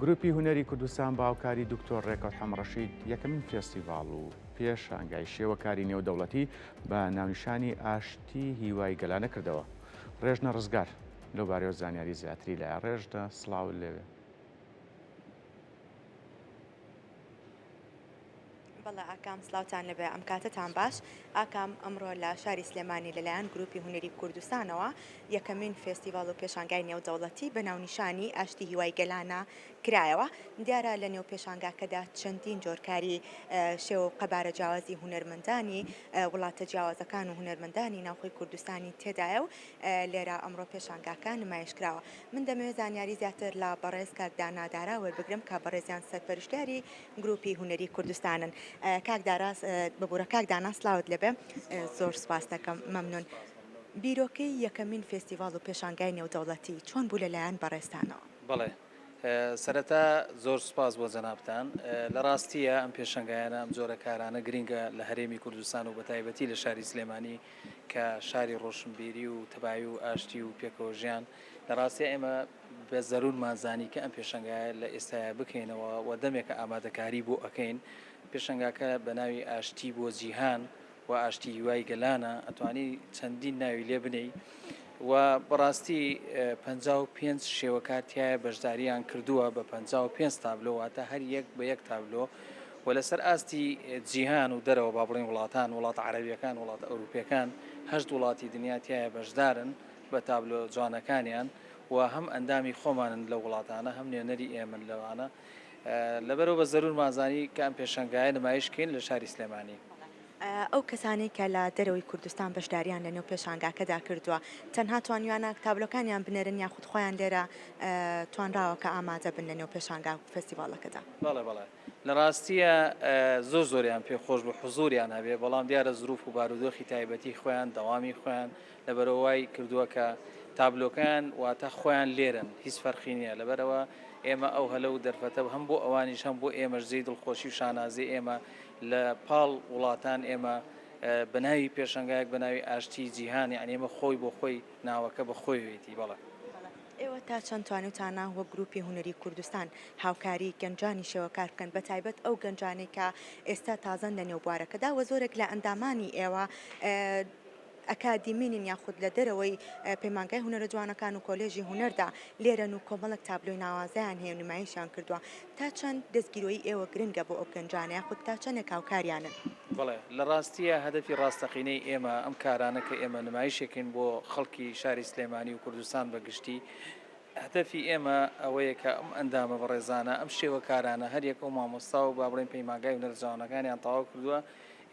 گروپی هونەری کوردستان باوکاری دکتۆر ڕێکەوت حەمڕەشید یەکەمین فێستیڤاڵ و پێشانگای شێوەکاری نێودەوڵەتی بە ناونیشانی ئاشتی هیوای گەلانە کردەوە. ڕێژنە ڕزگار لەو بارەوە زانیاری زیاتری لە ڕێژدە سڵاو لێوێ. بەڵێ ئاکام سلااوان لەبێ ئەم کاتتان باش ئاکام ئەمڕۆ لە شاری سلێمانی لەلایەن گروپی هونەری کوردستانەوە یەکەمین فێستیڤال و پێشانگای نێودەوڵەتی بە ناونیشانی ئاشتی هیوای گەلانە کرایەوە. دیارە لە نێو پێشانگاکەدا چەندین جۆرکاری شێو و قەبارە جیاوازی هونەرمەندانی وڵاتە جیاوازەکان و هونەرمەندانی ناوخۆی کوردستانی تێدایە و لێرە ئەمڕۆ پێشانگاکان نمایش کراوە. من دەمەوێت زانیاری زیاتر لە بەڕێز کاکدانا دارا وەربگرم کە بەڕێزیان سەرپەرشتیاری گروپی هونەری کوردستانن. بەبوورە کاکدانا سلااوت لەبێ زۆر سپاس دەکەم مەمنون. بیرۆکەی یەکەمین فێستیڤال و پێشانگای نێودەوڵەتی چۆن بوو لەلایەن بەڕێستانەوە؟ بەڵێ سەرەتا زۆر سپاس بۆ جەنابتان. لە ڕاستیە ئەم پێشەنگایانە ئەم جۆرە کارانە گرینگە لە هەرێمی کوردستان و بەتایبەتی لە شاری سلێمانی کە شاری ڕۆشنبیری و تەبایی و ئاشتی و پێکەوە ژیان لە ڕاستیە ئێمە بە زەرورمانزانی کە ئەم پێشەنگایە لە ئێستاە بکەینەوە و دەمێکە ئامادەکاری بۆ ئەەکەین. پێشەنگاکە بە ناوی ئاشتی بۆ جیهان و ئاشتی هیوای گەلانە ئەتوانی چەندین ناوی لێ بنەی و بەڕاستی 55 شێوەکاتیایە بەشداریان کردووە بە 55 تابلۆواتە هەر یەک بە یەک تابلۆ و لەسەر ئاستی جیهان و دەرەوە با بڵێن وڵاتان وڵاتە عەرەبیەکان وڵاتە ئەوروپیەکان 8 وڵاتی دنیاتیایە بەشدارن بە تابلۆ جوانەکانیان و هەم ئەندامی خۆمانن لە وڵاتانە هەم نوێنەری ئێمن لەوانە لەبەرەوە بە زەرور مازانی کە ئەم پێشەنگایە نمایشکەین لە شاری سلێمانی. ئەو کەسانی کە لە دەرەوەی کوردستان بەشداریان لە نێو پێشانگاکەدا کردووە تەنها توانیوانە کتابلەکانیان بنێرن یاخود خۆیان لێرە توانراوە کە ئامادە بن لە نێو پێشانگا فستیڤالەکەدا؟ بەڵێ لە ڕاستیە زۆر زۆریان پێخۆش بە حوزوریان هەبێ، بەڵام دیارە زروف و بارودۆخی تایبەتی خۆیان دەوامی خۆیان لەبەرەوەی کردووە کە تابلۆکان واتە خۆیان لێرن هیچ فەرقی نییە. لەبەرەوە ئێمە ئەو هەلە و دەرفەتە هەم بۆ ئەوانیش هەم بۆ ئێمەش زەی دڵخۆشی و شانازی ئێمە لە پاڵ وڵاتان ئێمە بەناوی پێشەنگایەک بەناوی ئاشتی جیهان یعنی ئێمە خۆی بۆ خۆی ناوەکە بە خۆیوێتی. بەڵێ ئێوە تا چەند توانوتانە وە گروپی هونەری کوردستان هاوکاری گەنجانی شێوەکار بکەن بە تایبەت ئەو گەنجانەی کە ئێستا تازەن لە نێو بوارەکەدا و زۆرێک لە ئەندامانی ئێوە ئەکادیمینین یاخود لە دەرەوەی پەیمانگای هونەرە جوانەکان و کۆلێژی هونەردا لێرەن و کۆمەڵک تابلۆی ناوازیان هەیە و نمایشیان کردووە. تا چەند دەستگیرۆی ئێوە گرنگە بۆ ئەو گەنجانە یاخود تا چەندێک هاوکاریانن؟ بڵێ لە ڕاستیە هەدەفی ڕاستەقینەی ئێمە ئەم کارانە کە ئێمە نمایشێکین بۆ خەڵکی شاری سلێمانی و کوردستان بەگشتی هەدەفی ئێمە ئەوەیە کە ئەم ئەندامە بەڕێزانە ئەم شێوە کارانە هەر یەک و مامۆستا و با بڵێن پەیمانگای هونەرە جوانەکانیان تەواو کردووە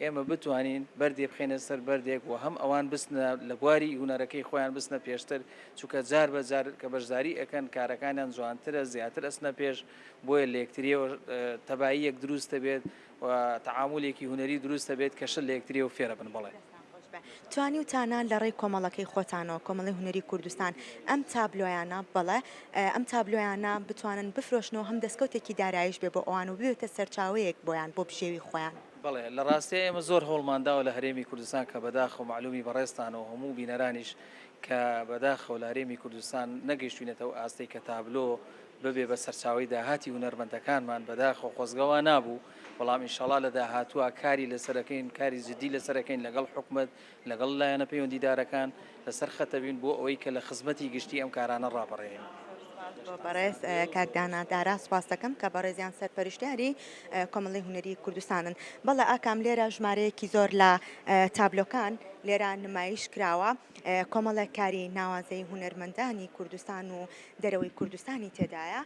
ئێمە بتوانین بەردێ بخێنە سەر بەردێک و هەم ئەوان بستنە لە بواری هونەرەکەی خۆیان بستنە پێشتر چونکە جار بە جار کە بەشداری ئەەکەن کارەکانیان جوانترە زیاتر ئەسنە پێش بۆیە لە یەکتریەوە تەباییەک دروستە بێت و تەعامولێکی هونەری دروستە بێت کە شت لە یەکتریەوە فێرە بن. بڵێ توانی و تانان لە ڕێی کۆمەڵەکەی خۆتانەوە کۆمەڵی هونەری کوردستان ئەم تابلۆیانە بڵێ ئەم تابلۆیانە بتوانن بفرۆشنەوە هەم دەستکەوتێکی دارایش بێ بۆ ئەوان و بێتە سەرچاوەیەک بۆیان بۆ بژێوی خۆیان. بەڵێ لە ڕاستیە ئێمە زۆر هەوڵمانداوە لە هەرێمی کوردستان کە بەداخە و معلومی بەڕێستانەوە هەموو بینەرانیش کە بەداخە و لە هەرێمی کوردستان نەگەیشتوینەتەوە ئاستەی کە تابلۆ ببێ بە سەرچاوی داهاتی هونەرمەندەکانمان بەداخە و خۆزگەوا نابوو، بەڵام ئینشاڵا لە داهاتووە کاری لەسەرەکەین کاری جدی لەسەرەکەین لەگەڵ حکومەت لەگەڵ لایەنە پەیوەندیدارەکان لەسەر خەتەبین بۆ ئەوەی کە لە خزمەتی گشتی ئەم کارانە ڕاپەڕێین. بەڕێز کاکدانا دارا سپاس دەکەم کە بەڕێزیان سەرپەرشتیاری کۆمەڵی هونەری کوردستانن. بەڵێ ئاکام لێرە ژمارەیەکی زۆر لە تابلۆکان لێرە نمایش کراوە کۆمەڵێک کاری ناوازەی هونەرمەندانی کوردستان و دەرەوەی کوردستانی تێدایە.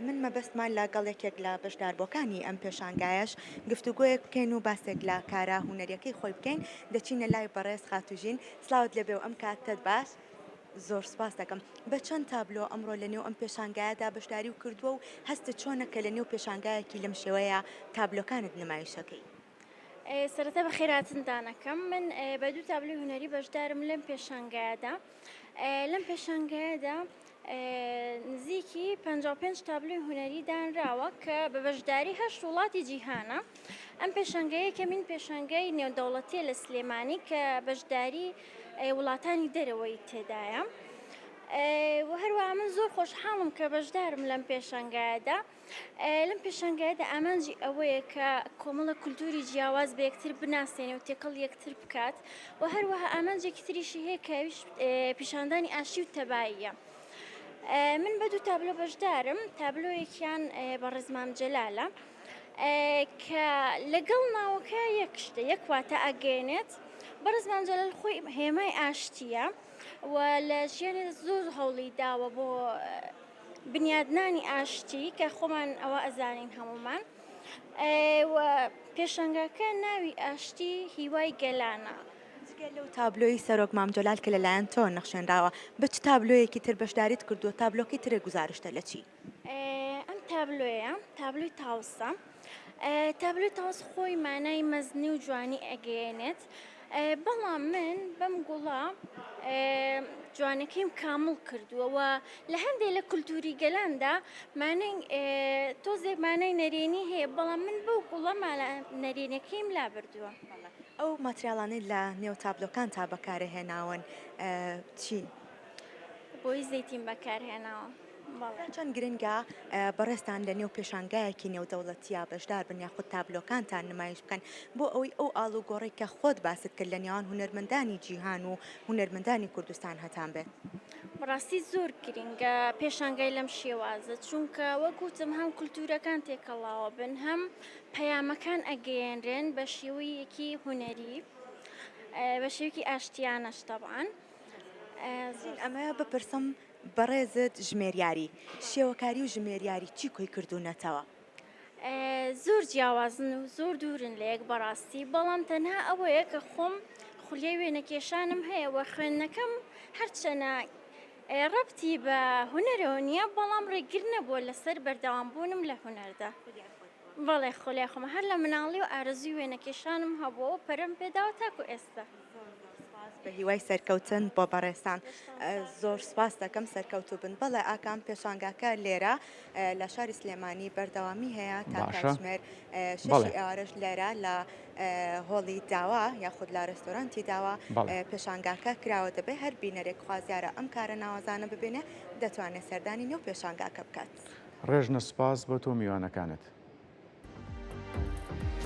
من مەبەستمان لەگەڵێکێک لە بەشداربووەکانی ئەم پێشانگایش گفتوگۆیەک بکەین و باسێک لە کارە هونەریەکەی خۆی بکەین. دەچینە لای بەڕێز خاتوژین. سلااوت لەبێ و ئەم کاتت باش. زۆر سپاس دەکەم. بە چەند تابلۆ ئەمڕۆ لە نێو ئەم پێشانگایەدا بەشداری و کردووە و هەستە چۆنەکە لە نێو پێشانگایەکی لەم شێوەیە تابلۆکانت نمایشەکەی؟ سەرەتا بە خێراتندانەکەم من بە دوو تابلۆی هونەری بەشدارم لەم پێشانگایەدا. لەم پێشانگایەدا نزیکی 55 تابلۆی هونەری دانراوە کە بە بەشداری 8 وڵاتی جیهانە. ئەم پێشانگایە کەمین پێشانگای نێودەوڵەتیە لە سلێمانی کە بەشداری وڵاتانی دەرەوەی تێدایە. و هەروەها من زۆر خۆشحاڵم کە بەشدارم لەم پێشانگایەدا. لەم پێشانگایەدا ئامانجی ئەوەیە کە کۆمەڵە کولتوری جیاواز بە یەکتر بناسێنێ و تێکەڵ یەکتر بکات و هەروەها ئامانجێکی تریشی هەیە کە پیشاندانی ئاشتی و تەباییە. من بە دوو تابلۆ بەشدارم، تابلۆیەکیان بە ڕێزمام جەلالە کە لەگەڵ ناوەکە یەک شتە یەک واتە ئەگەێنێت. بەڕێزمان جەلال خۆی هێمای ئاشتیە و لە ژیانی زۆر هەوڵی داوە بۆ بنیادنانی ئاشتی کە خۆمان ئەوە ئەزانین هەمومان. و پێشەنگەکە ناوی ئاشتی هیوای گەلانە. لەو تابلۆی سەرۆک مام جەلال کە لەلایەن تۆ نەخشێنراوە بە چ تابلۆیەکی تر بەشداریت کردووە؟ تابلۆکی ترێ گزارشتە لە چی؟ ئەم تابلۆیە تابلۆی تاوسە. تابلۆی تاوس خۆی مانای مەزنی و جوانی ئەگەیەنێت، بەڵام من بەم گوڵا جوانەکەیم کامل کردووە لە هەندێک لە کولتوری گەلاندا تۆزێک مانای نەرێنی هەیە، بەڵام من بەو گوڵە نەرێنەکەیم لا بردووە. ئەو ماتریاڵانەی لە نێو تابلۆکان تا بەکارهێناون چی؟ بۆی زەیتین بەکارهێناوە. چەند گرنگە بەڕێستان لە نێو پێشانگایەکی نێودەوڵەتیە بەشدار بن یاخود تابلۆکانتان نمایش بکەن بۆ ئەوەی ئەو ئاڵوگۆڕی کە خۆت باست کرد لە نێوان هونەرمەندانی جیهان و هونەرمەندانی کوردستان هەتان بێت. بەڕاستی زۆر گرنگە پێشانگای لەم شێوازە، چونکە وەکوتم هەم کولتورەکان تێکەڵاوە بن، هەم پەیامەکان ئەگەیەنرێن بە شێوەیەکی هونەری، بە شێوەیەکی ئاشتیانەش تەبعاً. ئەمە بپرسم بەڕێزت ژمێریاری، شێوەکاری و ژمێریاری چی کۆی کردوونەتەوە؟ زۆر جیاوازن و زۆر دوورن لە یەک بەڕاستی، بەڵام تەنها ئەوەیە کە خۆم خولیای وێنەکێشانم هەیە و خوێندنەکەم هەرچەنە ڕەبتی بە هونەرەوە نییە، بەڵام ڕێگر نەبووە لەسەر بەردەوامبوونم لە هونەردا. بەڵێ خۆلای خۆمە هەر لە مناڵی و ئارەزوی وێنەکێشانم هەبووە پەرم پێداوە تاکو ئێستا. بە هیوای سەرکەوتن بۆ بەڕێستان زۆر سپاس دەکەم سەرکەوتو بن. بەڵێ ئاکام پێشانگاکە لێرە لە شاری سلێمانی بەردەوامی هەیە تا کاتژمێر 6 ئێوارەش لێرە لە هۆڵی داوا یاخود لە ڕێستۆرانتی داوا پێشانگاکە کراوە، دەبێت هەر بینەرێک خوازیارە ئەم کارە ناوازانە ببینێ دەتوانێت سەردانی نێو پێشانگاکە بکات. ڕێژنە سپاس بۆ تۆ میوانەکانت.